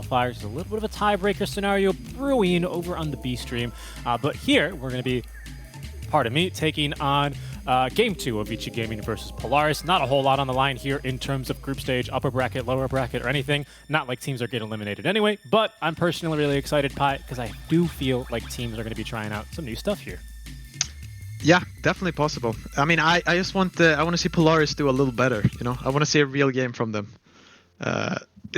Qualifiers. There's a little bit of a tiebreaker scenario brewing over on the B stream. But here, we're going to be, pardon me, taking on Game 2 of Vici Gaming versus Polaris. Not a whole lot on the line here in terms of group stage, upper bracket, lower bracket, or anything. Not like teams are getting eliminated anyway, but I'm personally really excited, Pi, because I do feel like teams are going to be trying out some new stuff here. Yeah, definitely possible. I mean, I just want I want to see Polaris do a little better. You know, I want to see a real game from them.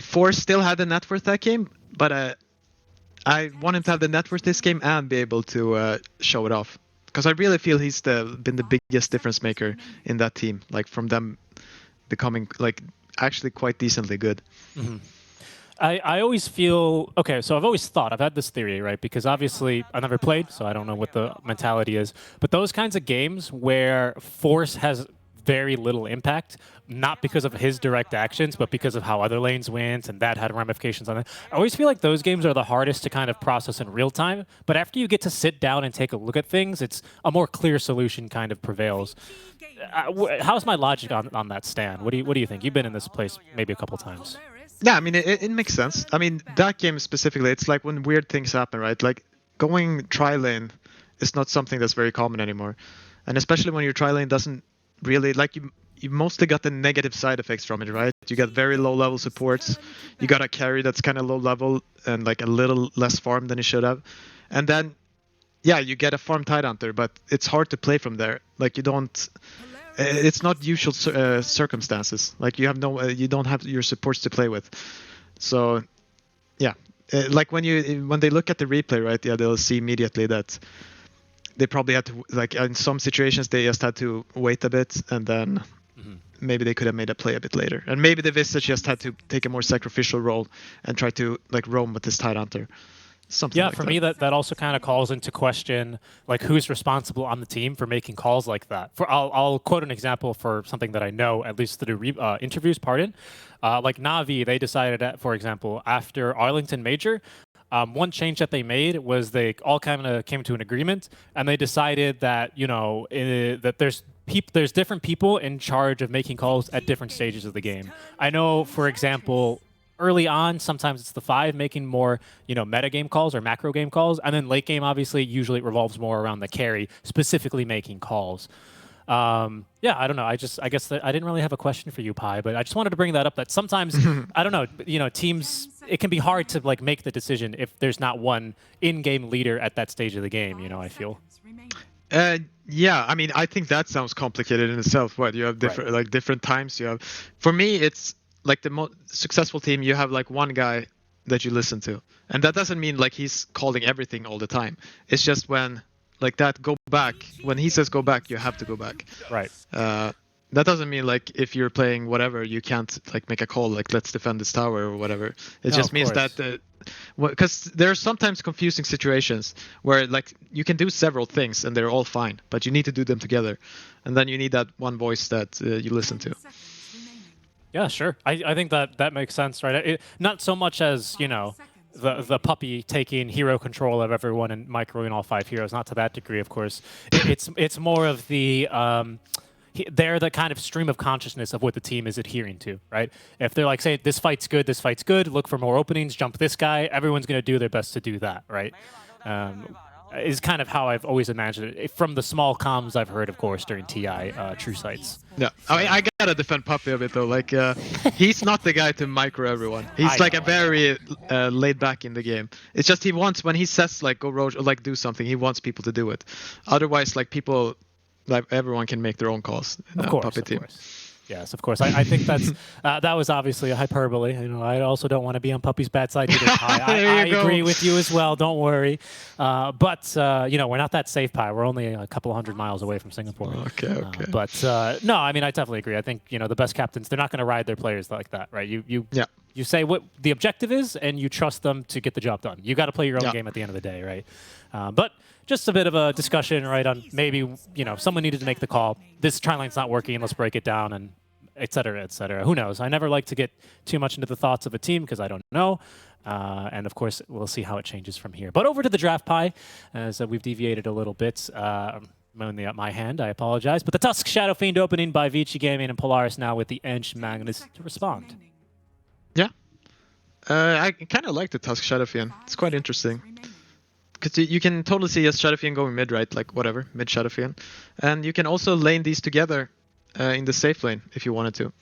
Force still had the net worth that game, but I want him to have the net worth this game and be able to show it off. Because I really feel he's been the biggest difference maker in that team. Like from them becoming like actually quite decently good. Mm-hmm. I always feel, okay, so I've always thought, I've had this theory, right? Because obviously I never played, so I don't know what the mentality is. But those kinds of games where Force has very little impact, not because of his direct actions, but because of how other lanes went, and that had ramifications on it. I always feel like those games are the hardest to kind of process in real time. But after you get to sit down and take a look at things, it's a more clear solution kind of prevails. How's my logic on that stand? What do you think? You've been in this place maybe a couple times. Yeah, I mean, it makes sense. I mean, that game specifically, it's like when weird things happen, right? Like, going tri-lane is not something that's very common anymore. And especially when your tri-lane doesn't really, like, you mostly got the negative side effects from it, right? You got very low-level supports. You got a carry that's kind of low-level and, like, a little less farm than you should have. And then, yeah, you get a farm Tidehunter, but it's hard to play from there. Like, you don't... It's not usual circumstances. Like you don't have your supports to play with. So, yeah, like when they look at the replay, right? Yeah, they'll see immediately that they probably had to, like in some situations they just had to wait a bit, and then maybe they could have made a play a bit later. And maybe the Visage just had to take a more sacrificial role and try to like roam with this Tidehunter. Something like for me, that also kind of calls into question like who's responsible on the team for making calls like that. I'll quote an example for something that I know, at least through interviews. Like Na'Vi, they decided, for example, after Arlington Major, one change that they made was they all kind of came to an agreement, and they decided that that there's different people in charge of making calls at different stages of the game. I know, for example, early on, sometimes it's the 5 making more, meta game calls or macro game calls, and then late game, obviously, usually it revolves more around the carry, specifically making calls. Yeah, I don't know. I guess that I didn't really have a question for you, Pi, but I just wanted to bring that up. That sometimes, I don't know, teams, it can be hard to like make the decision if there's not one in-game leader at that stage of the game. I feel. Yeah, I mean, I think that sounds complicated in itself. What you have different times. You have, for me, it's like the most successful team, you have like one guy that you listen to. And that doesn't mean like he's calling everything all the time. It's just when like that go back, when he says go back, you have to go back. Right. That doesn't mean like if you're playing whatever, you can't like make a call like let's defend this tower or whatever. It just means that because there are sometimes confusing situations where like you can do several things and they're all fine, but you need to do them together. And then you need that one voice that you listen to. Yeah, sure. I think that makes sense, right? Not so much as, the puppy taking hero control of everyone and microing all 5 heroes. Not to that degree, of course. It's more of the... they're the kind of stream of consciousness of what the team is adhering to, right? If they're like, say, this fight's good, look for more openings, jump this guy, everyone's going to do their best to do that, right? Is kind of how I've always imagined it. From the small comms I've heard, of course, during TI True Sights. Yeah, I mean, I gotta defend Puppy a bit though. Like, he's not the guy to micro everyone. He's like a very laid back in the game. It's just he wants, when he says like go roach or like do something, he wants people to do it. Otherwise, like people, like everyone can make their own calls. Of course, Puppy team. Yes, of course. I think that's that was obviously a hyperbole. I also don't want to be on Puppy's bad side either. I agree with you as well. Don't worry. But we're not that safe, Pi. We're only a couple 100 miles away from Singapore. Okay. But no, I mean, I definitely agree. I think the best captains, they're not going to ride their players like that, right? You say what the objective is, and you trust them to get the job done. You got to play your own game at the end of the day, right? But just a bit of a discussion, right, on maybe someone needed to make the call. This tri-lane's not working. Let's break it down and et cetera, et cetera. Who knows? I never like to get too much into the thoughts of a team because I don't know. And of course, we'll see how it changes from here. But over to the draft, Pi, as we've deviated a little bit. Only at my hand, I apologize. But the Tusk Shadow Fiend opening by Vici Gaming and Polaris now with the Ench Magnus to respond. Yeah. I kind of like the Tusk Shadowfiend. It's quite interesting. Because you can totally see a Shadowfiend going mid, right? Like whatever, mid Shadowfiend. And you can also lane these together in the safe lane if you wanted to.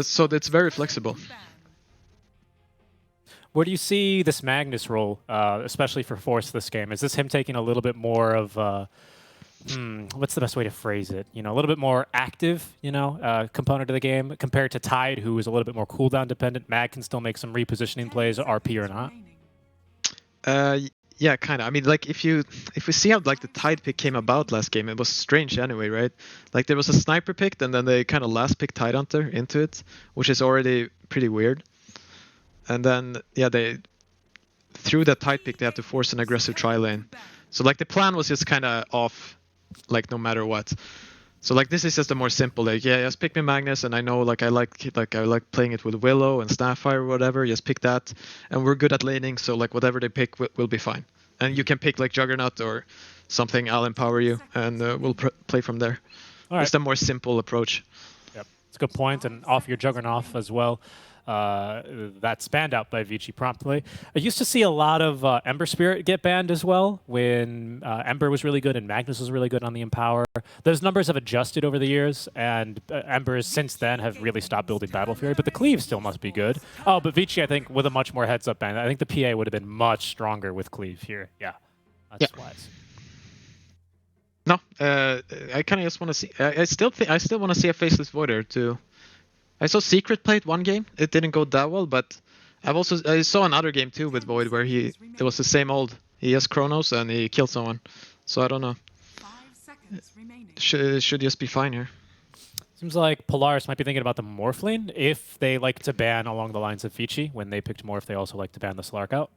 So it's very flexible. Where do you see this Magnus role, especially for Force this game? Is this him taking a little bit more of, what's the best way to phrase it? You know, a little bit more active, you know, component of the game compared to Tide, who is a little bit more cooldown dependent. Mag can still make some repositioning plays, RP or not. Yeah, kind of. I mean, like if we see how like the Tide pick came about last game, it was strange anyway, right? Like there was a sniper picked, and then they kind of last picked Tide Hunter into it, which is already pretty weird. And then yeah, through that Tide pick, they have to force an aggressive tri lane. So like the plan was just kind of off, like no matter what. So like this is just a more simple, like yeah, just pick me Magnus, and I know like I like playing it with Willow and Starfire or whatever. Just pick that, and we're good at laning, so like whatever they pick will be fine. And you can pick like Juggernaut or something. I'll empower you, and we'll play from there. All right. It's a more simple approach. Yep, it's a good point, and off your Juggernaut as well. That's banned out by Vici promptly. I used to see a lot of Ember Spirit get banned as well when Ember was really good and Magnus was really good on the Empower. Those numbers have adjusted over the years, and Embers since then have really stopped building Battle Fury, but the Cleave still must be good. Oh, but Vici, I think, with a much more heads-up ban, I think the PA would have been much stronger with Cleave here. Yeah, that's wise. No, I kind of just want to see. I still want to see a Faceless Voider too. I saw Secret played one game. It didn't go that well, but I saw another game too with Void where it was the same old. He has Chronos and he killed someone. So I don't know. Should just be fine here. Seems like Polaris might be thinking about the Morph lane if they like to ban along the lines of Vici. When they picked Morph, they also like to ban the Slark out.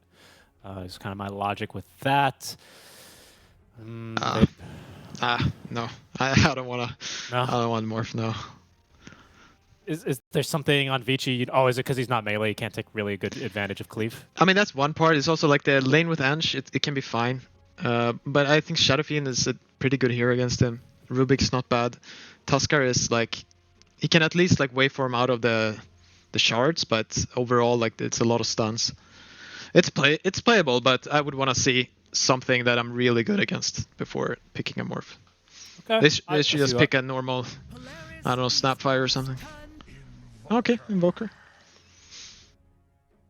Is kind of my logic with that. No. I don't want to. No? I don't want Morph. No. Is there something on Vici? Oh, is it because he's not melee? He can't take really good advantage of Cleave? I mean, that's one part. It's also like the lane with Ange, it can be fine. But I think Shadowfiend is a pretty good hero against him. Rubik's not bad. Tuskar is like, he can at least like waveform out of the shards, but overall like it's a lot of stuns. It's playable, but I would want to see something that I'm really good against before picking a Morph. Okay. They should just pick a normal, I don't know, Snapfire or something. Okay, Invoker.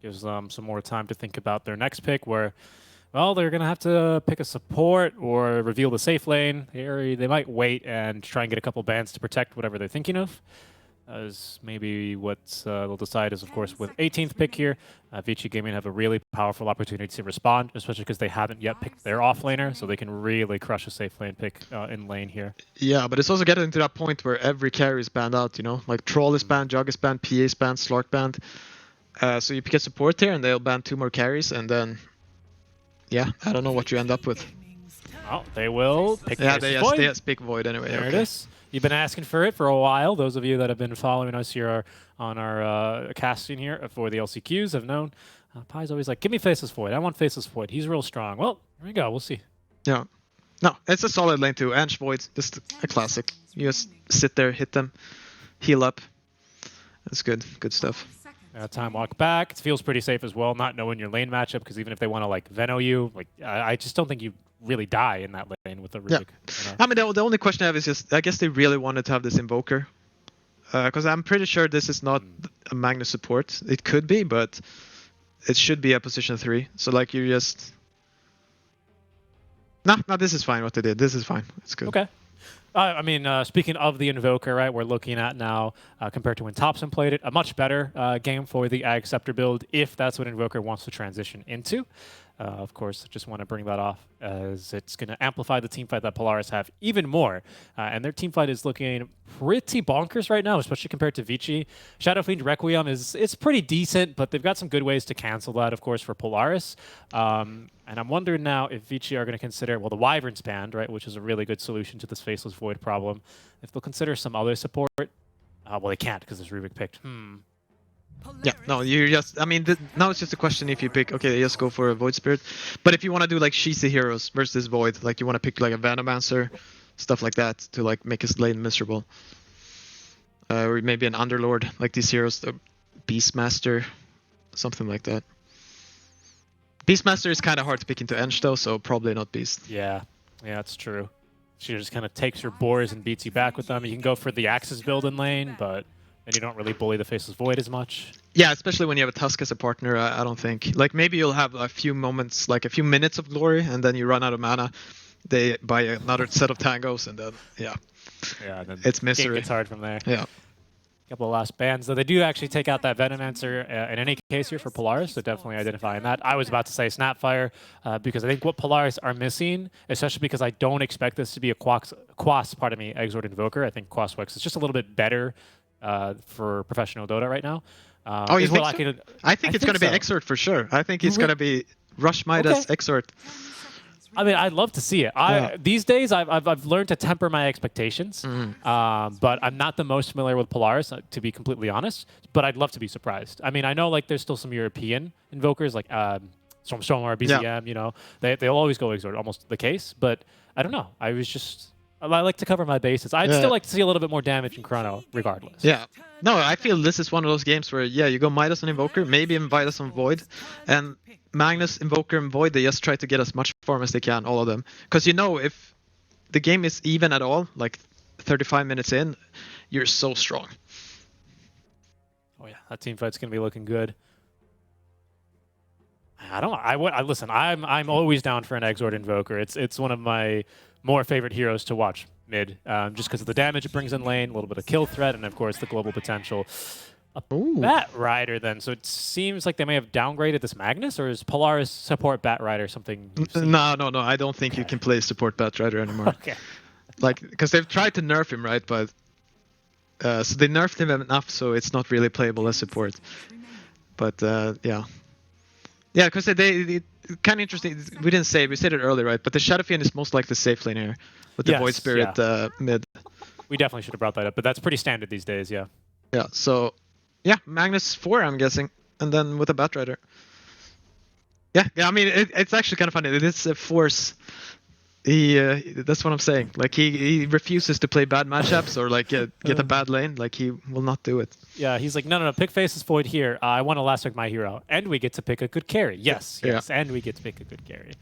Gives them some more time to think about their next pick where, well, they're going to have to pick a support or reveal the safe lane. They might wait and try and get a couple bans to protect whatever they're thinking of. As maybe what they'll decide is, of course, with 18th pick here, Vici Gaming have a really powerful opportunity to respond, especially because they haven't yet picked their offlaner, so they can really crush a safe lane pick in lane here. Yeah, but it's also getting to that point where every carry is banned out, you know? Like Troll is banned, Jug is banned, PA is banned, Slark banned. So you pick a support here, and they'll ban 2 more carries, and then, yeah, I don't know what you end up with. Oh, they will pick they just pick Void anyway. There it is. You've been asking for it for a while. Those of you that have been following us here on our casting here for the LCQs have known. Pie's always like, give me Faceless Void. I want Faceless Void. He's real strong. Well, here we go. We'll see. Yeah. No, it's a solid lane too. Ange Void, just a classic. You just sit there, hit them, heal up. That's good. Good stuff. Time walk back. It feels pretty safe as well, not knowing your lane matchup, because even if they want to like Veno you, like I just don't think you really die in that lane with the Rubik. Yeah. You know? I mean, the only question I have is just, I guess they really wanted to have this Invoker. Because I'm pretty sure this is not a Magnus support. It could be, but it should be a position 3. So like you just... No, this is fine what they did. This is fine. It's good. Okay. I mean, speaking of the Invoker, right, we're looking at now, compared to when Thompson played it, a much better game for the Ag Scepter build, if that's what Invoker wants to transition into. Of course, just want to bring that off, as it's going to amplify the teamfight that Polaris have even more. And their teamfight is looking pretty bonkers right now, especially compared to Vici. Shadowfiend Requiem it's pretty decent, but they've got some good ways to cancel that, of course, for Polaris. And I'm wondering now if Vici are going to consider, well, the Wyvern's banned, right, which is a really good solution to this Faceless Void problem. If they'll consider some other support, well, they can't because there's Rubik picked. Yeah, no, you just, I mean, now it's just a question if you pick, okay, just go for a Void Spirit. But if you want to do like Shisa heroes versus Void, like you want to pick like a Venomancer, stuff like that to like make his lane miserable. Or maybe an Underlord, like these heroes, the Beastmaster, something like that. Beastmaster is kind of hard to pick into Ench though, so probably not Beast. Yeah, that's true. She just kind of takes her boars and beats you back with them. You can go for the Axis build in lane, but then you don't really bully the Faceless Void as much. Yeah, especially when you have a Tusk as a partner, I don't think. Like, maybe you'll have a few moments, like a few minutes of glory, and then you run out of mana. They buy another set of tangos, and then, yeah. Yeah, then it's misery. It's hard from there. Yeah. Couple of last bans, though they do actually take out that Venomancer in any case here for Polaris, so definitely identifying that. I was about to say Snapfire because I think what Polaris are missing, especially because I don't expect this to be a Quas, Exort Invoker. I think Quas Wex is just a little bit better for professional Dota right now. Oh, you think so? I think it's going to be Exort for sure. I think he's going to be Rush Midas Exort. I mean, I'd love to see it. These days, I've learned to temper my expectations, but I'm not the most familiar with Polaris, to be completely honest. But I'd love to be surprised. I mean, I know like there's still some European invokers like Stormstormer, BZM. You know, they'll always go Exort, almost the case. But I don't know. I like to cover my bases. I'd still like to see a little bit more damage in Chrono, regardless. Yeah. No, I feel this is one of those games where, yeah, you go Midas and Invoker, maybe Midas on Void, and Magnus, Invoker, and Void, they just try to get as much farm as they can, all of them. Because you know, if the game is even at all, like 35 minutes in, you're so strong. Oh yeah, that team fight's gonna be looking good. Listen, I'm always down for an Exort Invoker. It's one of my more favorite heroes to watch mid, just because of the damage it brings in lane, a little bit of kill threat, and of course the global potential. Bat Rider then, so it seems like they may have downgraded this Magnus, or is Polaris support Bat Rider something? No, I don't think you can play support Bat Rider anymore. Okay. Like, because they've tried to nerf him, right? But so they nerfed him enough, so it's not really playable as support. But yeah, because they kind of interesting. We didn't say, we said it earlier, right? But the Shadow Fiend is most likely safe lane here with the Void Spirit mid. We definitely should have brought that up, but that's pretty standard these days, yeah. Yeah, so yeah, Magnus 4, I'm guessing, and then with a Bat Rider. Yeah, I mean, it's actually kind of funny. It is a force. That's what I'm saying. Like, he refuses to play bad matchups or like get a bad lane. Like, he will not do it. Yeah, he's like, no, pick Faceless Void here. I want to last pick my hero, and we get to pick a good carry. Yes, and we get to pick a good carry.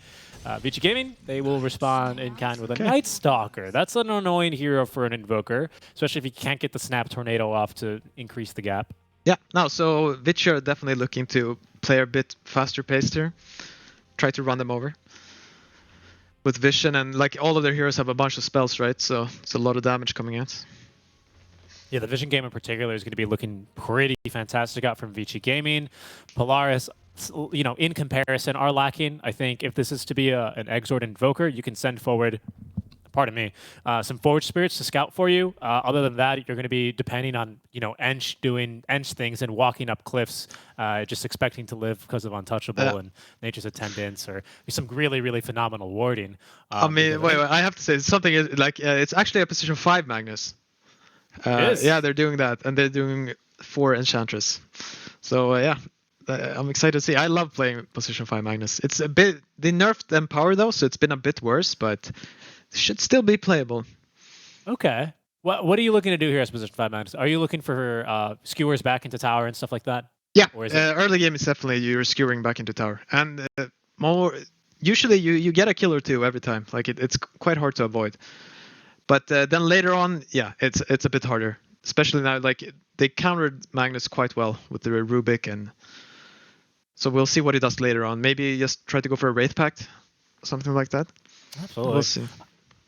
Vici Gaming, they will respond in kind with a Night Stalker. That's an annoying hero for an Invoker, especially if you can't get the Snap Tornado off to increase the gap. Yeah, no, so Vici are definitely looking to play a bit faster paced here. Try to run them over. With Vision, and like all of their heroes have a bunch of spells, right? So it's a lot of damage coming out. Yeah, the Vision game in particular is going to be looking pretty fantastic out from Vici Gaming. Polaris, you know, in comparison, are lacking. I think if this is to be an Exort Invoker, you can send forward, pardon me, some Forge Spirits to scout for you. Other than that, you're going to be depending on, you know, Ench doing Ench things and walking up cliffs, just expecting to live because of Untouchable and Nature's Attendance, or some really, really phenomenal warding. I mean, wait, I have to say, something is like, it's actually a position 5 Magnus. Yeah, they're doing that, and they're doing 4 Enchantress. So yeah, I'm excited to see. I love playing position 5 Magnus. It's a bit, they nerfed Empower though, so it's been a bit worse, but should still be playable. Okay. What are you looking to do here as position 5 Magnus? Are you looking for skewers back into tower and stuff like that? Yeah, early game is definitely you're skewering back into tower, and more usually you get a kill or two every time. Like it's quite hard to avoid. But then later on, yeah, it's a bit harder, especially now. Like they countered Magnus quite well with the Rubik, and so we'll see what he does later on. Maybe just try to go for a Wraith Pact, something like that. Absolutely. We'll see.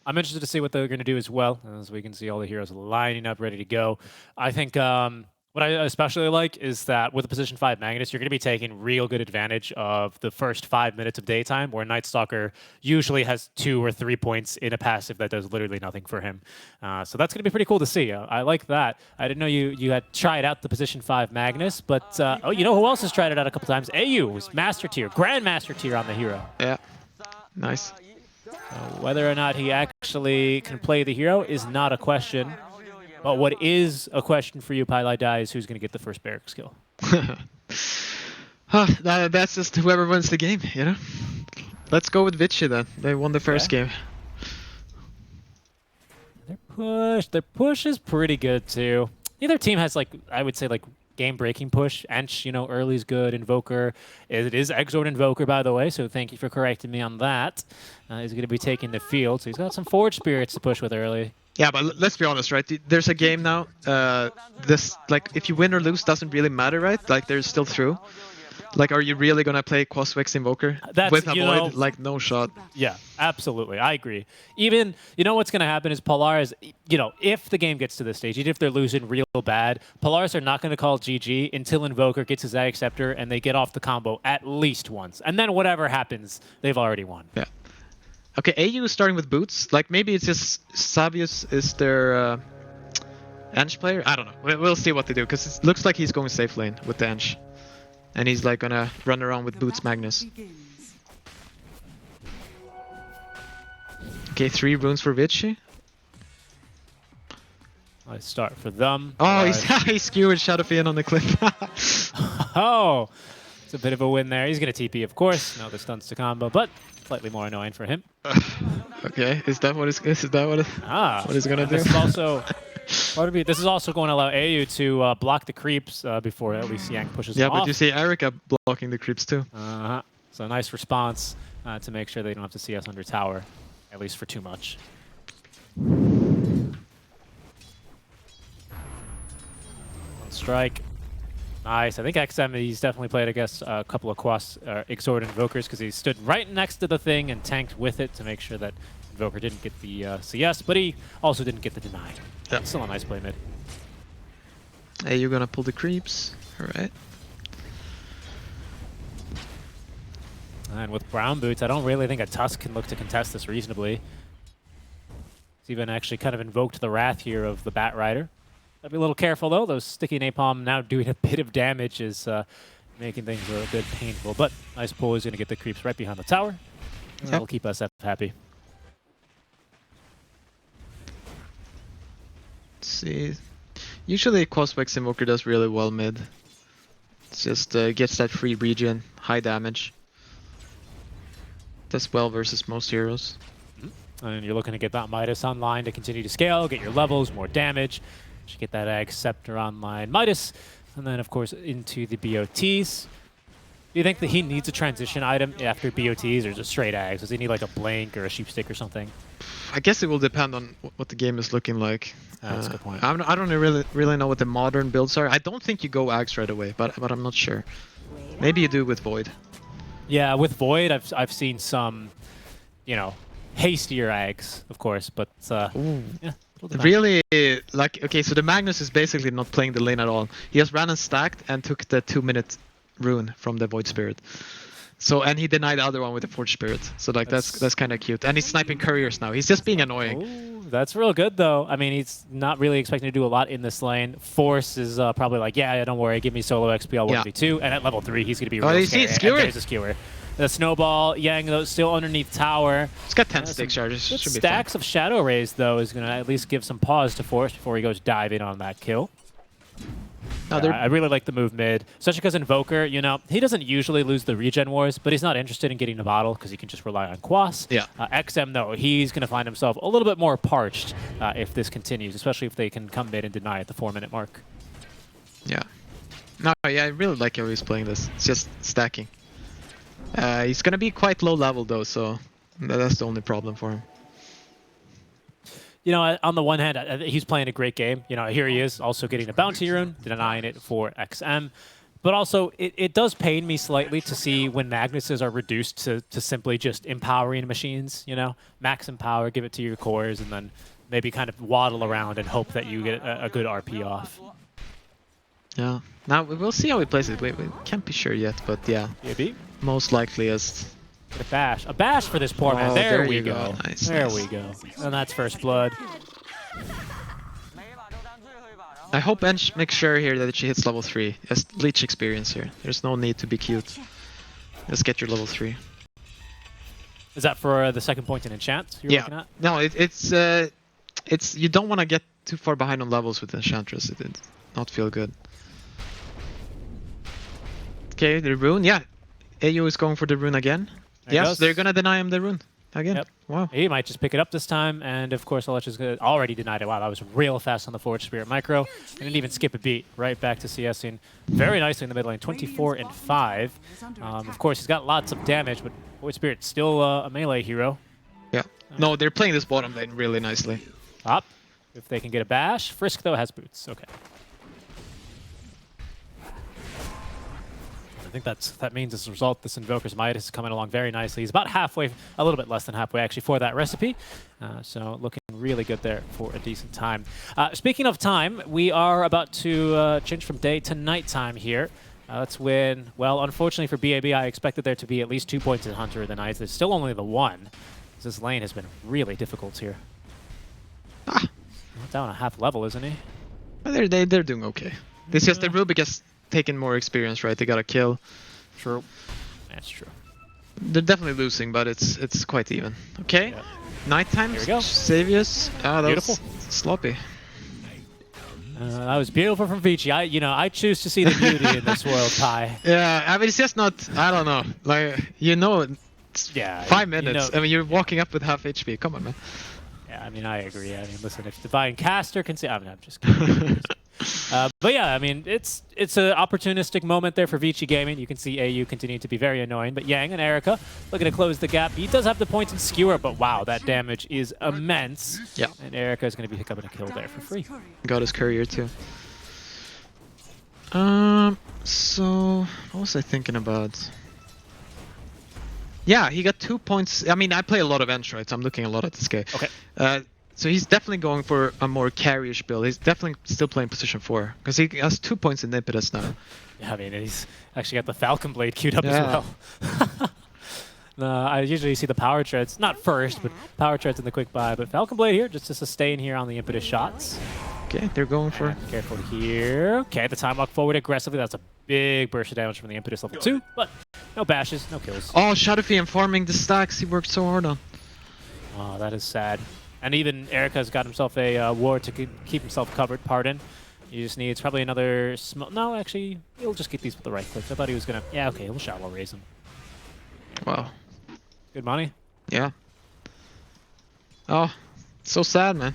I'm interested to see what they're going to do as well, as we can see all the heroes lining up, ready to go. I think what I especially like is that with the position 5 Magnus, you're going to be taking real good advantage of the first 5 minutes of daytime, where Night Stalker usually has 2 or 3 points in a passive that does literally nothing for him. So that's going to be pretty cool to see. I like that. I didn't know you had tried out the position 5 Magnus, but oh, you know who else has tried it out a couple times? AU was Master Tier, Grandmaster Tier on the hero. Yeah, nice. Whether or not he actually can play the hero is not a question. But what is a question for you, Pylai Dai, is who's going to get the first barrack skill? That's just whoever wins the game, you know? Let's go with Vici then. They won the first game. Their push is pretty good too. Neither team has, like, I would say, like, game-breaking push. Ench, early is good. Invoker, it is Exort Invoker, by the way, so thank you for correcting me on that. He's going to be taking the field, so he's got some Forge Spirits to push with early. Yeah, but let's be honest, right? There's a game now. This, like, if you win or lose doesn't really matter, right? Like, there's still through. Like, are you really gonna play Quaswex Invoker with a Void? Like, no shot. Yeah, absolutely. I agree. Even, what's gonna happen is Polaris, if the game gets to this stage, even if they're losing real bad, Polaris are not gonna call GG until Invoker gets his Ag Scepter and they get off the combo at least once. And then whatever happens, they've already won. Yeah. Okay, AU is starting with boots. Like, maybe it's just Savius is their Ench player? I don't know. We'll see what they do, because it looks like he's going safe lane with the Ench. And he's like gonna run around with Boots Magnus. Okay, 3 runes for Vici. Nice start for them. Oh, he skewered Shadowfiend on the cliff. Oh, it's a bit of a win there. He's gonna TP, of course. No, the stunts to combo, but slightly more annoying for him. Okay, is that what what he's gonna do? This is also. This is also going to allow AU to block the creeps before at least Yank pushes them off. Yeah, but you see Erika blocking the creeps too. So a nice response to make sure they don't have to see us under tower, at least for too much. One strike. Nice. I think XM, he's definitely played against a couple of Exort Invokers because he stood right next to the thing and tanked with it to make sure that Invoker didn't get the CS, but he also didn't get the deny. Yeah. Still a nice play mid. Hey, you're gonna pull the creeps. Alright. And with Brown Boots, I don't really think a Tusk can look to contest this reasonably. He's even actually kind of invoked the wrath here of the Bat Rider. Gotta be a little careful though. Those sticky napalm now doing a bit of damage is making things a bit painful. But nice pull is gonna get the creeps right behind the tower. Yep. That'll keep us happy. See, usually Quaswex Invoker does really well mid. It's just gets that free regen, high damage. Does well versus most heroes. And you're looking to get that Midas online to continue to scale, get your levels, more damage. Should get that Ag Scepter online. Midas, and then of course into the BOTs. Do you think that he needs a transition item after BOTs, or just straight Ags? Does he need like a Blink or a Sheepstick or something? I guess it will depend on what the game is looking like. That's a good point. I don't really know what the modern builds are. I don't think you go Ags right away, but I'm not sure. Maybe you do with Void. Yeah, with Void, I've seen some, hastier Ags, of course, but yeah. Really, like, okay, so the Magnus is basically not playing the lane at all. He just ran and stacked and took the 2-minute rune from the Void Spirit. So, and he denied the other one with the Forge Spirit. So, like, that's kind of cute. And he's sniping couriers now. He's just being annoying. Ooh, that's real good, though. I mean, he's not really expecting to do a lot in this lane. Force is probably like, yeah, don't worry, give me solo XP, I'll 1v2. And at level 3, he's going to be real scary. Skewer. There's a skewer. The Snowball, Yang, though, still underneath tower. It's got 10 stick charges. Should be stacks fun. of Shadow Rays, though, is going to at least give some pause to Force before he goes diving on that kill. I really like the move mid, especially because Invoker, he doesn't usually lose the regen wars, but he's not interested in getting the bottle because he can just rely on Quas. Yeah. XM, though, he's going to find himself a little bit more parched if this continues, especially if they can come mid and deny at the 4-minute mark. Yeah. No, yeah, I really like how he's playing this. It's just stacking. He's going to be quite low level, though, so that's the only problem for him. On the one hand, he's playing a great game. Here he is also getting a bounty rune, denying it for XM. But also, it does pain me slightly to see when Magnuses are reduced to simply just empowering machines, Max empower, give it to your cores, and then maybe kind of waddle around and hope that you get a good RP off. Yeah. Now, we'll see how he plays it. We can't be sure yet, but yeah. Maybe. Most likely is... A bash. A bash for this poor man. There we go. Nice, there nice. we go. And that's first blood. I hope Ench makes sure here that she hits level 3. Just leech experience here. There's no need to be cute. Just get your level 3. Is that for the second point in enchant you're looking at? No, it's you don't want to get too far behind on levels with Enchantress. It did not feel good. Okay, the rune. Yeah, AU is going for the rune again. Yes, they're gonna deny him the rune. again. Yep. Wow. He might just pick it up this time, and of course, Alech's already denied it. Wow, that was real fast on the forward Spirit micro. Didn't even skip a beat. Right back to CSing very nicely in the mid lane. 24 and 5. Of course, he's got lots of damage, but forward Spirit still a melee hero. Yeah. No, they're playing this bottom lane really nicely. Up. If they can get a bash. Frisk, though, has boots. Okay. I think that means as a result, this Invoker's Midas is coming along very nicely. He's about halfway, a little bit less than halfway actually, for that recipe. So looking really good there for a decent time. Speaking of time, we are about to change from day to nighttime here. That's when, well, unfortunately for BAB, I expected there to be at least 2 points in Hunter of the Night. There's still only the 1. This lane has been really difficult here. Down a half level, isn't he? They're doing okay. It's just the Rubik has taken more experience, right? They got a kill. True. That's true. They're definitely losing, but it's quite even. Okay. Yeah. Nighttime. Here we go. Savius. Ah, that beautiful. Was sloppy. That was beautiful from Vici. I choose to see the beauty in this world, Pi. Yeah, I mean, it's just not. I don't know. Like, it's 5 minutes. I mean, you're walking up with half HP. Come on, man. Yeah, I mean, I agree. I mean, listen, if Divine Caster can see, I mean, I'm just kidding. But yeah, I mean, it's an opportunistic moment there for Vici Gaming. You can see AU continue to be very annoying, but Yang and Erica looking to close the gap. He does have the points in Skewer, but wow, that damage is immense. Yeah. And Erica is going to be picking up a kill there for free. Got his courier too. So what was I thinking about? Yeah, he got 2 points. I mean, I play a lot of Ench, right? So I'm looking a lot at this guy. Okay. So he's definitely going for a more carryish build. He's definitely still playing position 4 because he has 2 points in impetus now. Yeah, I mean, he's actually got the Falcon Blade queued up as well. I usually see the power treads, not first, but power treads in the quick buy. But Falcon Blade here just to sustain here on the impetus shots. Okay, they're going for. And careful here. Okay, the time walk forward aggressively. That's a big burst of damage from the impetus level 2, but no bashes, no kills. Oh, Shadowfiend farming the stacks he worked so hard on. Oh, that is sad. And even Erica's got himself a ward to keep himself covered. Pardon. He just needs probably another no, actually, he'll just get these with the right clicks. I thought he was going to... Yeah, okay, he'll shallow raise him. Wow. Good money. Yeah. Oh, so sad, man.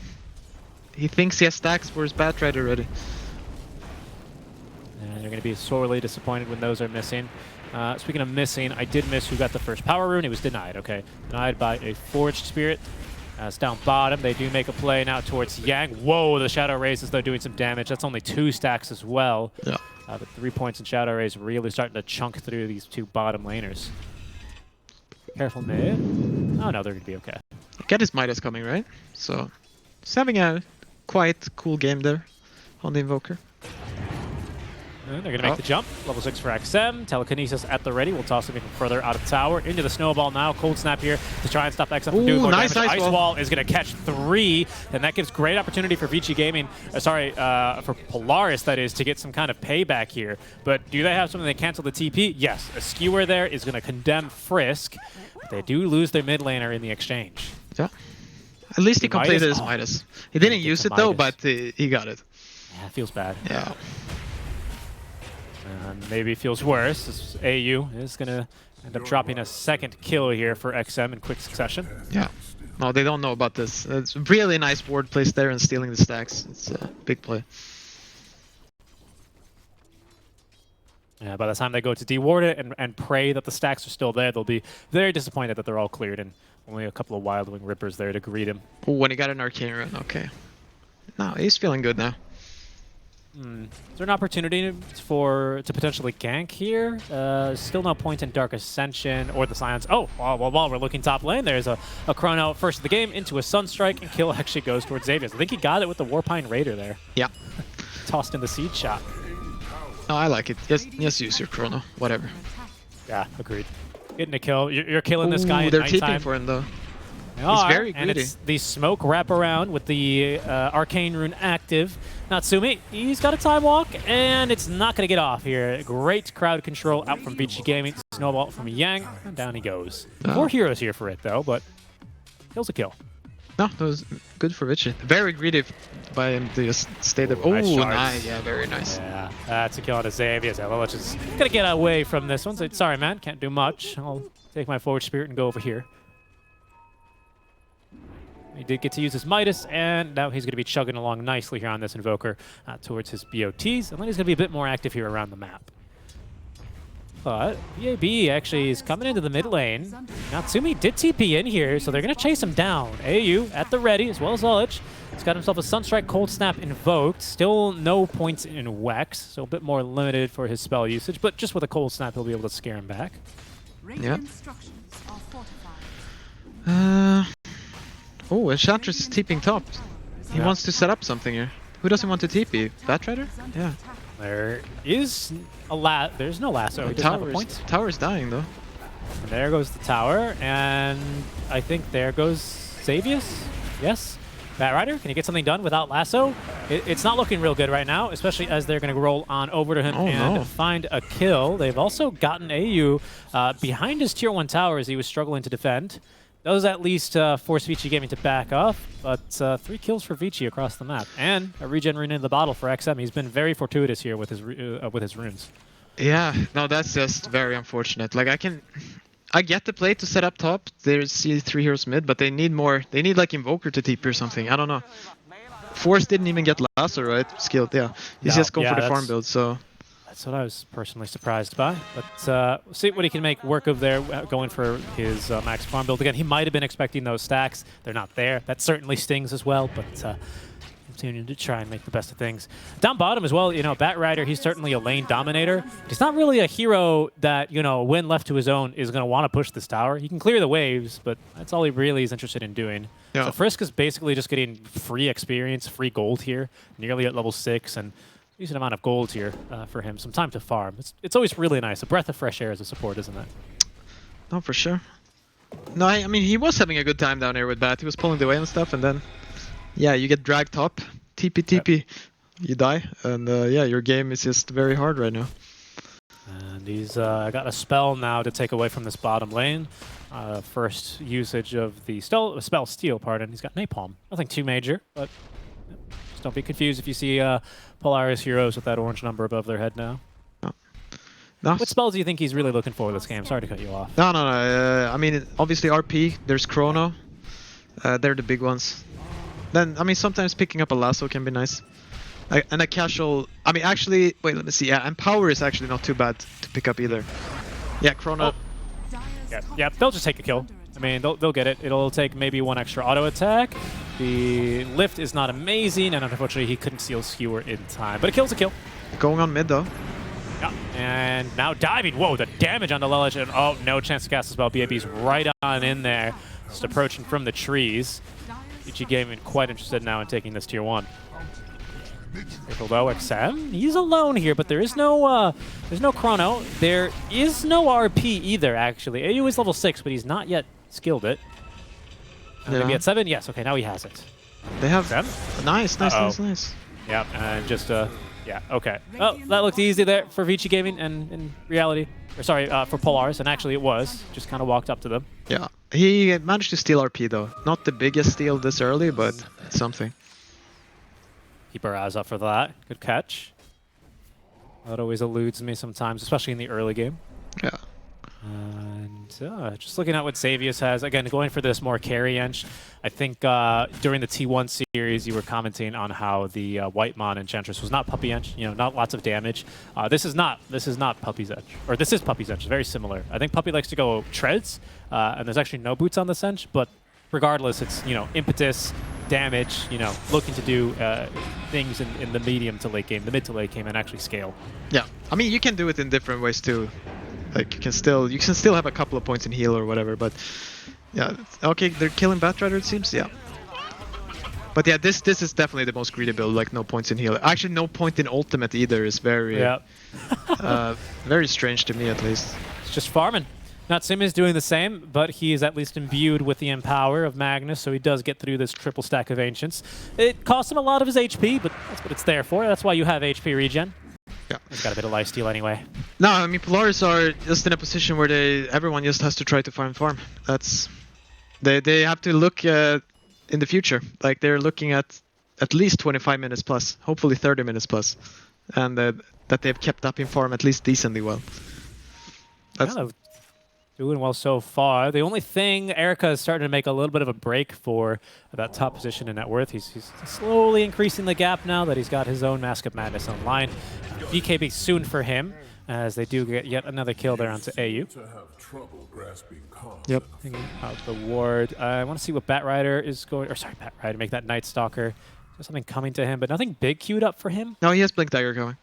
He thinks he has stacks for his bat right already. And they're going to be sorely disappointed when those are missing. Speaking of missing, I did miss who got the first power rune. It was denied, okay. Denied by a Forged Spirit. It's down bottom. They do make a play now towards Yang. Whoa, the Shadow Rays is though doing some damage. That's only 2 stacks as well. Yeah. But 3 points in Shadow Rays really starting to chunk through these 2 bottom laners. Careful mid. Oh no, they're going to be okay. Get his Midas coming, right? So, just having a quite cool game there on the Invoker. And they're going to make the jump. Level 6 for XM. Telekinesis at the ready. We'll toss him even further out of tower. Into the snowball now. Cold Snap here to try and stop XM from doing more nice damage. Ice Wall is going to catch 3. And that gives great opportunity for Vici Gaming. For Polaris, that is, to get some kind of payback here. But do they have something they cancel the TP? Yes. A Skewer there is going to condemn Frisk. But they do lose their mid laner in the exchange. Yeah. At least he completed his Midas. He didn't use it though, but he got it. Yeah, it feels bad. Yeah. Maybe it feels worse. This AU is going to end up dropping a second kill here for XM in quick succession. Yeah. No, they don't know about this. It's really nice ward placed there and stealing the stacks. It's a big play. Yeah, by the time they go to deward it and pray that the stacks are still there, they'll be very disappointed that they're all cleared and only a couple of Wild Wing Rippers there to greet him. Oh, when he got an Arcane Rune, okay. No, he's feeling good now. Is there an opportunity to potentially gank here? Still no point in Dark Ascension or the Scions. Oh, while we're looking top lane, there's a Chrono first of the game into a Sunstrike, and kill actually goes towards Xavier. I think he got it with the Warpine Raider there. Yeah. Tossed in the Seed Shot. No, I like it. Just use your Chrono, whatever. Yeah, agreed. Getting a kill. You're killing this guy in they're nighttime. keeping for him though. He's very and greedy. it's the smoke wraparound with the Arcane Rune active. Natsumi, he's got a time walk, and it's not going to get off here. Great crowd control out from Vici Gaming. Snowball from Yang, and down he goes. More heroes here for it, though, but kills a kill. No, that was good for Vici. Very greedy by him to just stay there. Oh, nice. Yeah, very nice. Yeah, that's a kill on a Xavier. Let's just going to get away from this one. So, sorry, man, can't do much. I'll take my Forward Spirit and go over here. he did get to use his Midas, and now he's going to be chugging along nicely here on this Invoker towards his BOTs, and then he's going to be a bit more active here around the map. But BAB actually is coming into the mid lane. Natsumi did TP in here, so they're going to chase him down. AU at the ready, as well as Ullage. He's got himself a Sunstrike Cold Snap invoked. Still no points in Wex, so a bit more limited for his spell usage, but just with a Cold Snap, he'll be able to scare him back. Yeah. Oh, Enchantress is TPing top. He wants to set up something here. Who doesn't want to TP? Batrider? Yeah. There is a there's no lasso. He doesn't have a point. Tower's dying though. And there goes the tower, and I think there goes Xavius. Yes. Batrider, can he get something done without lasso? It's not looking real good right now, especially as they're going to roll on over to him and find a kill. They've also gotten AU behind his tier 1 tower as he was struggling to defend. Those at least force Vici Gaming to back off, but 3 kills for Vici across the map, and a regen rune in the bottle for XM. He's been very fortuitous here with his runes. Yeah, no, that's just very unfortunate. Like I get the play to set up top. There's 3 heroes mid, but they need more. They need like Invoker to TP or something. I don't know. Force didn't even get lasso, right? Skilled, yeah. He's just going for the farm build, so. That's what I was personally surprised by. But we'll see what he can make work of there, going for his max farm build. Again, he might have been expecting those stacks. They're not there. That certainly stings as well, but continuing to try and make the best of things. Down bottom as well, you know, Batrider, he's certainly a lane dominator. He's not really a hero that, you know, when left to his own is going to want to push this tower. He can clear the waves, but that's all he really is interested in doing. Yeah. So Frisk is basically just getting free experience, free gold here, nearly at level 6, and decent amount of gold here for him. Some time to farm. It's always really nice. A breath of fresh air as a support, isn't it? No, for sure. No, I mean, he was having a good time down here with Bat. He was pulling the way and stuff, and then, yeah, you get dragged top. TP, you die, and yeah, your game is just very hard right now. And he's got a spell now to take away from this bottom lane. First usage of the spell steal, pardon. He's got Napalm. Nothing too major, but just don't be confused if you see Polaris heroes with that orange number above their head now. No. What spells do you think he's really looking for this game? Sorry to cut you off. No. I mean, obviously RP, there's Chrono. They're the big ones. Then, I mean, sometimes picking up a lasso can be nice. And a casual... I mean, actually... Wait, let me see. Yeah, and Power is actually not too bad to pick up either. Yeah, Chrono... Oh. Yeah, they'll just take a kill. I mean, they'll get it. It'll take maybe 1 extra auto attack. The lift is not amazing, and unfortunately he couldn't seal Skewer in time. But a kill's a kill. Going on mid, though. Yeah, and now diving. Whoa, the damage on the Lelish, and oh, no chance to cast a spell. BAB's right on in there, just approaching from the trees. Vici Gaming quite interested now in taking this tier 1. Although XM, he's alone here, but there's no Chrono. There is no RP either, actually. AU is level 6, but he's not yet skilled it. Maybe at 7? Yes, okay, now he has it. They have... XM? Nice. Yeah, and just, yeah, okay. Oh, that looked easy there for Vici Gaming, and in reality, or sorry, for Polaris, and actually it was. Just kind of walked up to them. Yeah, he managed to steal RP though. Not the biggest steal this early, but it's something. Keep our eyes up for that. Good catch. That always eludes me sometimes, especially in the early game. Yeah. And just looking at what Xavius has, again, going for this more carry ench. I think during the T1 series, you were commenting on how the Whitemon Enchantress was not Puppy Ench, you know, not lots of damage. This is not Puppy's Ench, or this is Puppy's Ench, very similar. I think Puppy likes to go treads, and there's actually no boots on this ench, but regardless, it's, you know, impetus, damage, you know, looking to do things in the medium to late game, the mid to late game, and actually scale. Yeah, I mean, you can do it in different ways too. Like you can still have a couple of points in heal or whatever, but yeah, okay, they're killing Batrider, it seems, yeah. But yeah, this is definitely the most greedy build, like no points in heal. Actually, no point in ultimate either is very, very strange to me at least. It's just farming. Natsumi is doing the same, but he is at least imbued with the Empower of Magnus, so he does get through this triple stack of Ancients. It costs him a lot of his HP, but that's what it's there for. That's why you have HP regen. Yeah. He's got a bit of lifesteal anyway. No, I mean, Polaris are just in a position where everyone just has to try to farm. That's... They have to look in the future. Like, they're looking at least 25 minutes plus, hopefully 30 minutes plus. And that they've kept up in farm at least decently well. That's... Doing well so far. The only thing, Erica is starting to make a little bit of a break for that top position in net worth. He's slowly increasing the gap now that he's got his own Mask of Madness online. BKB soon for him, as they do get yet another kill there onto AU. Yep. Thinking out the ward. I want to see what Batrider is going, or sorry, Batrider, make that Night Stalker. There's something coming to him, but nothing big queued up for him. No, he has Blink Dagger going.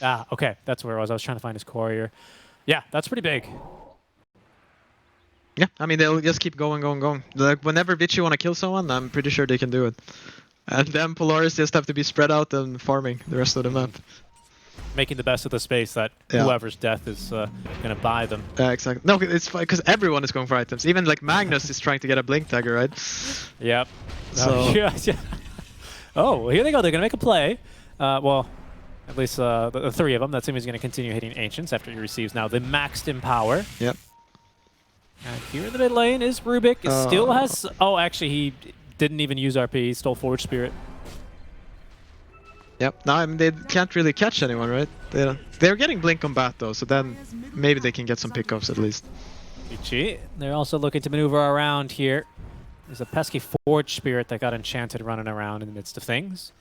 Ah, okay, that's where I was trying to find his courier. Yeah, that's pretty big. Yeah, I mean, they'll just keep going. Like, whenever Vici want to kill someone, I'm pretty sure they can do it. And then Polaris just have to be spread out and farming the rest of the map. Making the best of the space that whoever's death is going to buy them. Exactly. No, it's fine, because everyone is going for items. Even, like, Magnus is trying to get a Blink Dagger, right? Yep. So... yeah. Oh, well, here they go. They're going to make a play. Well, at least the three of them. That Simi's going to continue hitting Ancients after he receives now the maxed Empower. Yep. And here in the mid lane is Rubik. Still has... Oh, actually, he didn't even use RP. He stole Forward Spirit. Yep. No, I mean, they can't really catch anyone, right? They're getting Blink Combat, though, so then maybe they can get some pickoffs at least. Vici. They're also looking to maneuver around here. There's a pesky Forge Spirit that got enchanted running around in the midst of things.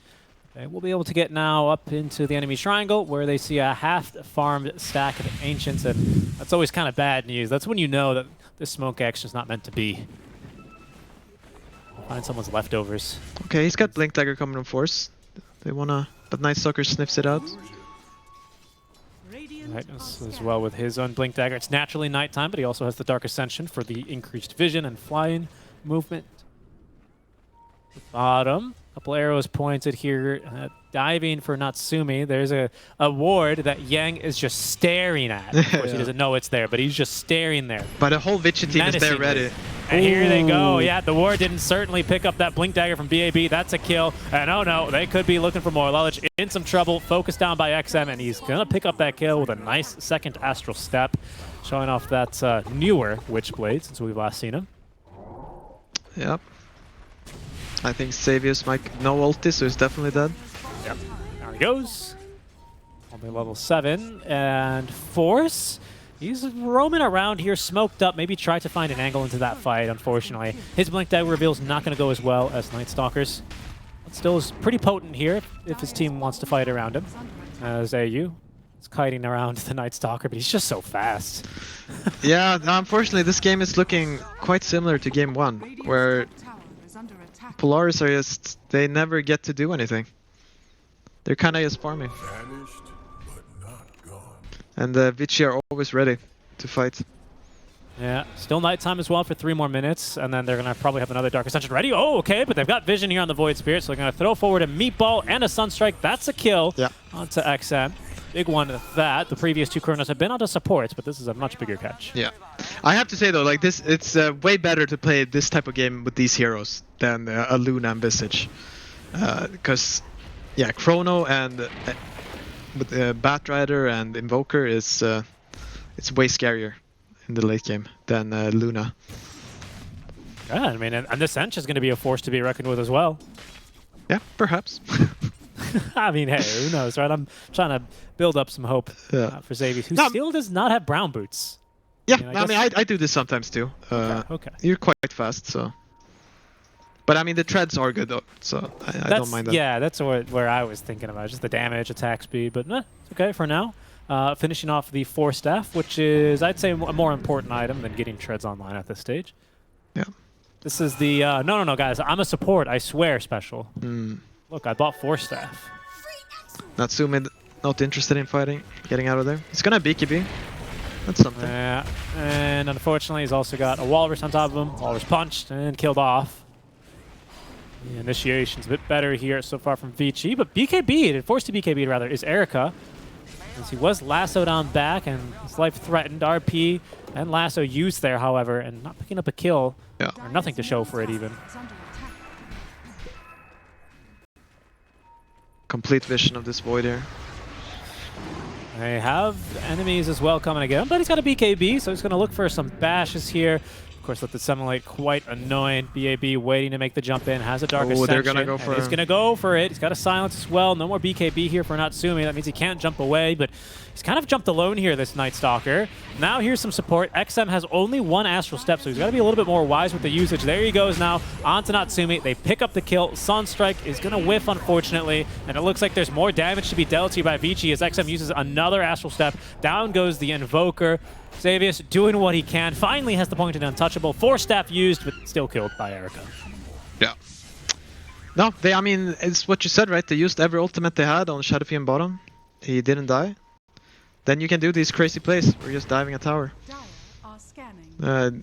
They will be able to get now up into the enemy triangle where they see a half-farmed stack of Ancients, and that's always kind of bad news. That's when you know that this smoke action is not meant to be. Find someone's leftovers. Okay, he's got Blink Dagger coming on force. They wanna... But Night Stalker sniffs it out. Right, as well with his own Blink Dagger. It's naturally nighttime, but he also has the Dark Ascension for the increased vision and flying movement. Bottom. Couple arrows pointed here. Diving for Natsumi. There's a ward that Yang is just staring at. Of course, he doesn't know it's there, but he's just staring there. But the whole Vici team is there ready. And here they go. Yeah, the ward didn't certainly pick up that Blink Dagger from BAB. That's a kill. And oh no, they could be looking for more. Lelich in some trouble. Focused down by XM, and he's going to pick up that kill with a nice second Astral Step. Showing off that newer Witchblade since we've last seen him. Yep. I think Savius might no ulti, so he's definitely dead. Yep. There he goes. Only level 7. And Force, he's roaming around here, smoked up. Maybe try to find an angle into that fight, unfortunately. His Blink Dagger reveal is not going to go as well as Night Stalker's. But still is pretty potent here if his team wants to fight around him. As AU is kiting around the Night Stalker, but he's just so fast. Yeah, unfortunately, this game is looking quite similar to Game 1, where Polaris are just, they never get to do anything. They're kind of just farming. And Vici are always ready to fight. Yeah, still nighttime as well for 3 more minutes, and then they're going to probably have another Dark Ascension ready. Oh, okay, but they've got vision here on the Void Spirit, so they're going to throw forward a Meatball and a Sunstrike. That's a kill onto XM. Big one of that. The previous 2 Chronos have been onto supports, but this is a much bigger catch. Yeah. I have to say, though, like this, it's way better to play this type of game with these heroes than a Luna and Visage. Because, yeah, Chrono and with Batrider and Invoker is it's way scarier in the late game than Luna. Yeah, I mean, and this Ench is going to be a force to be reckoned with as well. Yeah, perhaps. I mean, hey, who knows, right? I'm trying to build up some hope for Xavier, who still does not have brown boots. Yeah, I do this sometimes too. Okay. You're quite fast, so. But I mean, the treads are good though, so I don't mind that. Yeah, that's where I was thinking about, just the damage, attack speed, but it's okay for now. Finishing off the 4 staff, which is, I'd say, a more important item than getting treads online at this stage. Yeah. This is the, no, guys, I'm a support, I swear, special. Mm. Look, I bought 4 staff. Natsumi not interested in fighting, getting out of there. He's gonna BKB. That's something. Yeah, and unfortunately, he's also got a Walrus on top of him. Walrus punched and killed off. The initiation's a bit better here so far from Vici, but BKB'd, forced to BKB'd rather, is Erica. As he was lassoed on back and his life threatened. RP and lasso used there, however, and not picking up a kill. Yeah. Or nothing to show for it even. Complete vision of this void here. They have enemies as well coming to get him, but he's got a BKB, so he's going to look for some bashes here. Of course, let the Semmelite quite annoying. BAB waiting to make the jump in, has a Dark Ascension. They're going to go for it. He's going to go for it. He's got a silence as well. No more BKB here for Natsumi. That means he can't jump away, but He's kind of jumped alone here, this Night Stalker. Now here's some support. XM has only one Astral Step, so he's got to be a little bit more wise with the usage. There he goes now onto Natsumi. They pick up the kill. Sunstrike is going to whiff, unfortunately, and it looks like there's more damage to be dealt here by Vici as XM uses another Astral Step. Down goes the Invoker. Xavius doing what he can. Finally has the point in Untouchable. 4-staff used, but still killed by Erica. Yeah. No, I mean, it's what you said, right? They used every ultimate they had on Shadow Fiend bottom. He didn't die. Then you can do these crazy plays where you're just diving a tower.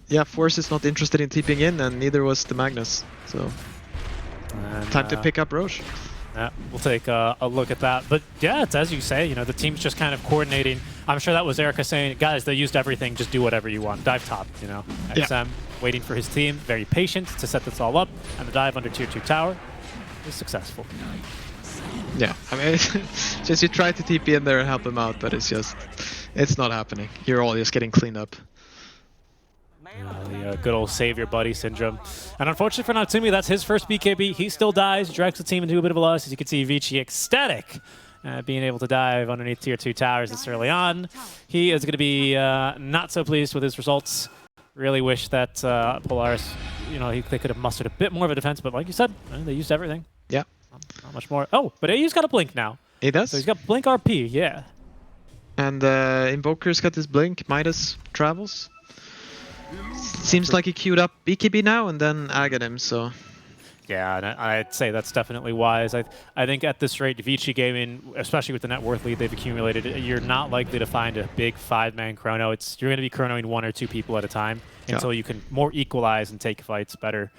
Yeah, Force is not interested in TPing in, and neither was the Magnus. So, time to pick up Roche. Yeah, we'll take a look at that. But yeah, it's as you say, you know, the team's just kind of coordinating. I'm sure that was Erica saying, guys, they used everything, just do whatever you want. Dive top, you know. XM waiting for his team, very patient to set this all up, and the dive under tier 2 tower is successful. Yeah, I mean, just you try to TP in there and help him out, but it's not happening. You're all just getting cleaned up. The good old savior buddy syndrome. And unfortunately for Natsumi, that's his first BKB. He still dies, drags the team into a bit of a loss. As you can see, Vici ecstatic being able to dive underneath tier 2 towers this early on. He is going to be not so pleased with his results. Really wish that Polaris, you know, they could have mustered a bit more of a defense, but like you said, they used everything. Yeah. Not much more. Oh, but AU's got a blink now. He does? So he's got blink RP, yeah. And Invoker's got his blink, Midas travels. Seems like he queued up BKB now and then agate him, so... Yeah, and I'd say that's definitely wise. I think at this rate, Vici Gaming, especially with the net worth lead they've accumulated, you're not likely to find a big 5-man chrono. You're going to be chronoing 1 or 2 people at a time until you can more equalize and take fights better.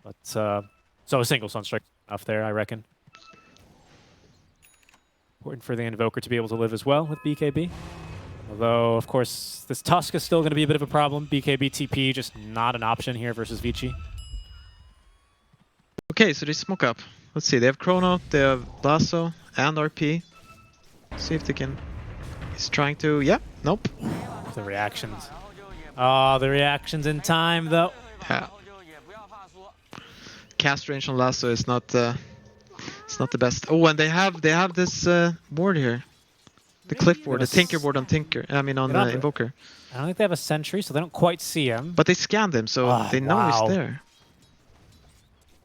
But so a single Sunstrike enough there, I reckon. Important for the Invoker to be able to live as well with BKB. Although, of course, this Tusk is still going to be a bit of a problem. BKB TP just not an option here versus Vici. Okay, so they smoke up. Let's see, they have Chrono, they have Lasso, and RP. See if they can... He's trying to... Yeah, nope. The reactions. Oh, the reactions in time, though. Yeah. Cast range on Lasso is not... it's not the best. Oh, and they have this ward here. The cliff ward, the Tinker ward on Tinker. I mean on Invoker. I don't think they have a sentry, so they don't quite see him. But they scanned him, so they know he's there.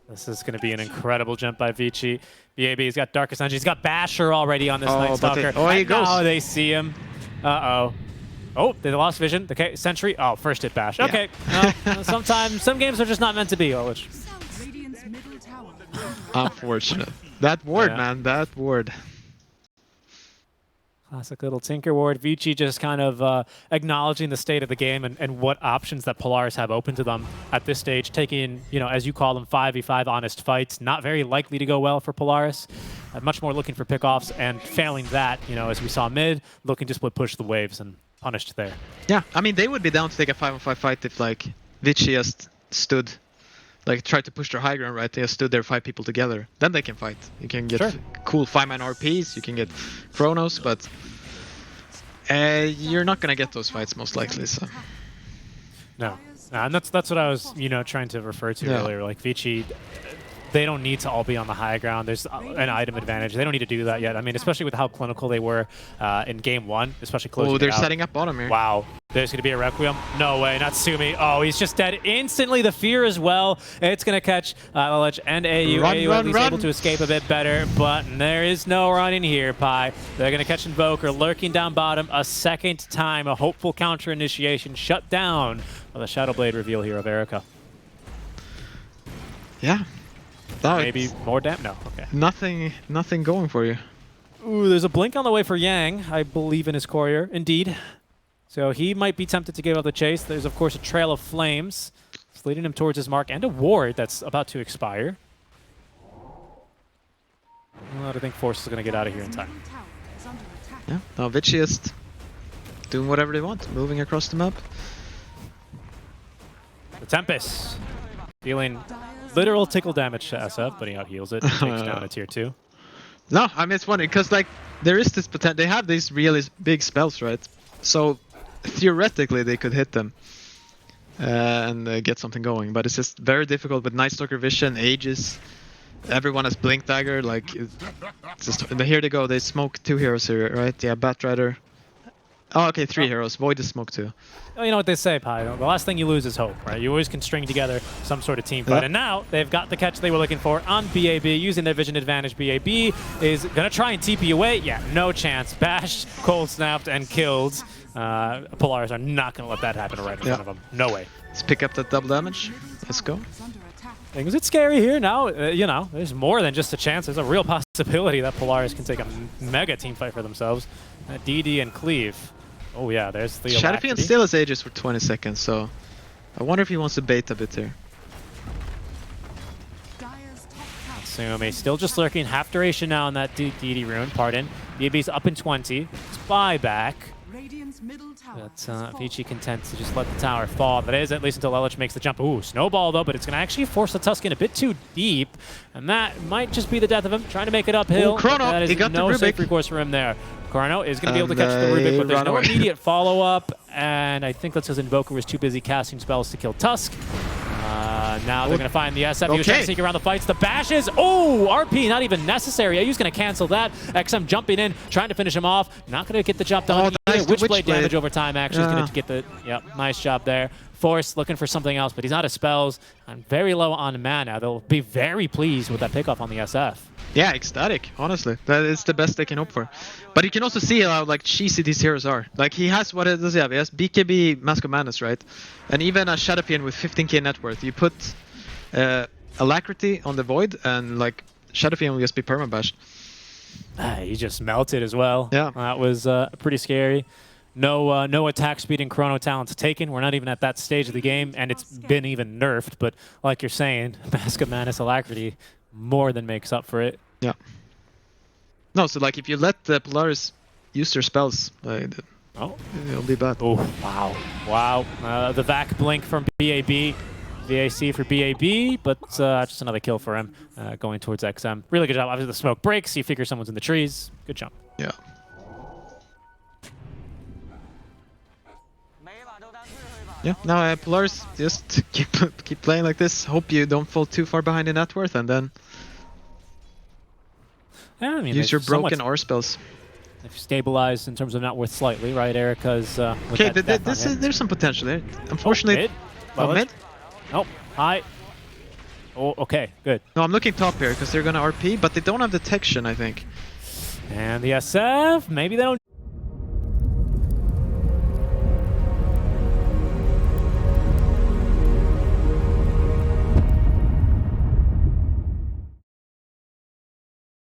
This is going to be an incredible jump by Vici. BAB, he's got Darkest Dungeon. He's got Basher already on this Night Stalker. He goes. Now they see him. Uh-oh. Oh, they lost vision. Okay, Sentry. Oh, first hit Bash. Yeah. Okay. Sometimes, some games are just not meant to be, Olich. Unfortunate. That ward, man. That ward. Classic little Tinker ward. Vici just kind of acknowledging the state of the game and what options that Polaris have open to them at this stage. Taking, you know, as you call them, 5v5 honest fights. Not very likely to go well for Polaris. Much more looking for pickoffs, and failing that, you know, as we saw mid, looking to split push the waves and punished there. Yeah, I mean, they would be down to take a 5-on-5 fight if, like, Vici just stood, like, tried to push their high ground, right? They just stood there 5 people together. Then they can fight. You can get cool 5-man RPs, you can get Chronos, but you're not going to get those fights most likely, so... No. And that's what I was, you know, trying to refer to earlier. Like, Vici, they don't need to all be on the high ground. There's an item advantage. They don't need to do that yet. I mean, especially with how clinical they were in game 1, especially closing. Oh, they're setting up bottom here. Wow. There's going to be a Requiem. No way, Natsumi. Oh, he's just dead instantly. The fear as well. It's going to catch Lich and AU. AU at least able to escape a bit better, but there is no running here, Pi. They're going to catch Invoker lurking down bottom a second time. A hopeful counter initiation shut down by the Shadow Blade reveal here of Erica. Yeah. Maybe more damage? No, okay. Nothing going for you. Ooh, there's a blink on the way for Yang. I believe in his courier. Indeed. So he might be tempted to give up the chase. There's, of course, a trail of flames. It's leading him towards his mark and a ward that's about to expire. Well, I think Force is going to get out of here in time. Yeah, now Vici is doing whatever they want, moving across the map. The Tempest dealing literal tickle damage to SF, but he out-heals it. Takes down a tier 2. No, I mean, it's funny, because, like, there is this potential. They have these really big spells, right? So, theoretically, they could hit them and get something going. But it's just very difficult with Night Stalker vision, Aegis. Everyone has Blink Dagger. Like, it's just, here they go. They smoke 2 heroes here, right? Yeah, Batrider Oh, okay, 3 heroes. Void is smoke too. Well, you know what they say, Pi. The last thing you lose is hope, right? You always can string together some sort of team fight. Yep. And now they've got the catch they were looking for on BAB, using their vision advantage. BAB is going to try and TP away. Yeah, no chance. Bashed, cold snapped, and killed. Polaris are not going to let that happen right in front of them. No way. Let's pick up that double damage. Let's go. Things get scary here now. You know, there's more than just a chance. There's a real possibility that Polaris can take a mega team fight for themselves. DD and Cleave. Oh yeah, there's the Shadowfiend still has Aegis for 20 seconds, so I wonder if he wants to bait a bit here. Sumi still just lurking. Half duration now on that DD rune. Pardon. BAB's up in 20. Spy back. But Vici content to just let the tower fall. That is, at least until Elich makes the jump. Ooh, snowball though, but it's going to actually force the Tuscan a bit too deep. And that might just be the death of him, trying to make it uphill. Ooh, Chrono, that is he got no the safe Rubik. recourse for him there. Chrono is going to be able to catch the Rubik, but there's no immediate follow-up. And I think that's because Invoker was too busy casting spells to kill Tusk. Now they're going to find the SF. He was trying to sneak around the fights. The bashes. Oh, RP not even necessary. AU's going to cancel that. XM jumping in, trying to finish him off. Not going to get the job done. Nice Witchblade damage over time actually is going to get the... Yep, nice job there. Force looking for something else, but he's out of spells. I'm very low on mana. They'll be very pleased with that pickoff on the SF. Yeah, ecstatic, honestly. That is the best they can hope for. But you can also see how like cheesy these heroes are. Like he has, what does he have? He has BKB, Mask of Madness, right? And even a Shadowfiend with 15k net worth. You put Alacrity on the Void and like Shadowfiend will just be permabashed. He just melted as well. Yeah. That was pretty scary. No attack speed and chrono talents taken. We're not even at that stage of the game, and it's been even nerfed. But like you're saying, Mask of Madness Alacrity more than makes up for it. Yeah. No, so like if you let the Polaris use their spells, like, it'll be bad. Oh, wow. Wow. The VAC blink from BAB. VAC for BAB, but just another kill for him going towards XM. Really good job. Obviously, the smoke breaks. You figure someone's in the trees. Good jump. Yeah. Yeah, now Polaris, just keep playing like this. Hope you don't fall too far behind in net worth, and then yeah, I mean, use your broken R spells. They've stabilized in terms of net worth slightly, right? Erica's. Okay, there's some potential there. Unfortunately, mid. Oh, high. Oh, okay, good. No, I'm looking top here because they're gonna RP, but they don't have detection, I think. And the SF, maybe they don't